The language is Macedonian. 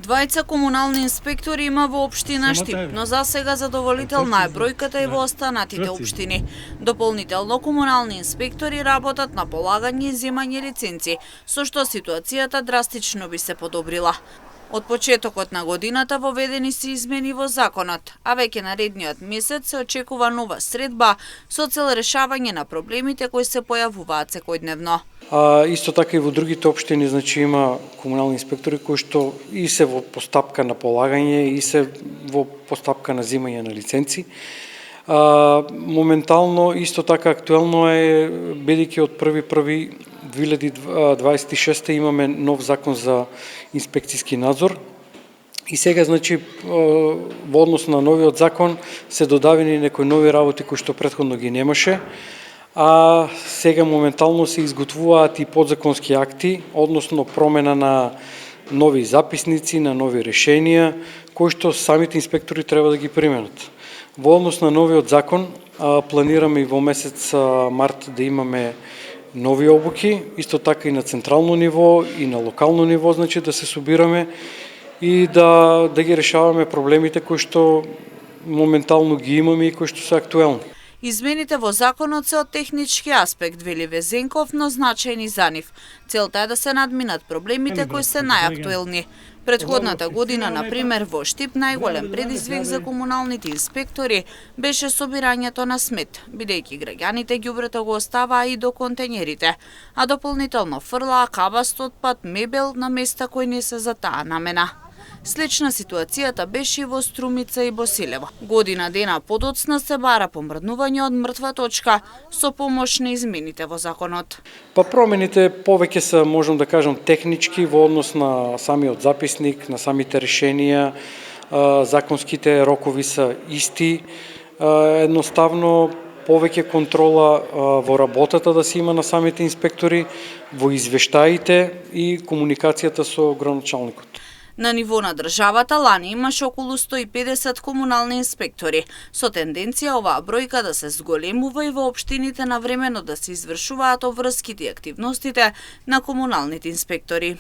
Двајца комунални инспектори има во општина Штип, но за сега задоволителна е бројката и во останатите општини. Дополнително комунални инспектори работат на полагање и земање лиценци, со што ситуацијата драстично би се подобрила. Од почетокот на годината воведени се измени во законот, а веќе наредниот месец се очекува нова средба со цел решавање на проблемите кои се појавуваат секојдневно. Исто така и во другите општини, има комунални инспектори кои што и се во постапка на полагање и се во постапка на земање на лиценци. Моментално исто така актуелно е, бидејќи од 1.1.2026 имаме нов закон за инспекцијски надзор и сега во однос на новиот закон се додавени некои нови работи кои што претходно ги немаше, а сега моментално се изготвуваат и подзаконски акти, односно промена на нови записници, на нови решенија, кои што самите инспектори треба да ги применат. Во однос на новиот закон, планираме и во месец март да имаме нови обуки, исто така и на централно ниво и на локално ниво, да се собираме и да ги решаваме проблемите кои што моментално ги имаме и кои што се актуелни. Измените во законот се од технички аспект, вели Везенков, но значајни за нив. Целта е да се надминат проблемите кои се најактуелни. Предходната година, например, во Штип, најголем предизвик за комуналните инспектори беше собирањето на смет, бидејќи граѓаните ѓубрето го оставаа и до контењерите, а дополнително фрлаа кабаст отпад, мебел на места кои не се за таа намена. Слична ситуацијата беше и во Струмица и Босилево. Година дена подоцна се бара помрднување од мртва точка со помош на измените во законот. Промените повеќе се, можам да кажам, технички во однос на самиот записник, на самите решенија, законските рокови се исти, едноставно повеќе контрола во работата да се има на самите инспектори, во извештаите и комуникацијата со градоначалникот. На ниво на државата лани имаше околу 150 комунални инспектори, со тенденција оваа бројка да се зголемува и во општините навремено да се извршуваат обврските и активностите на комуналните инспектори.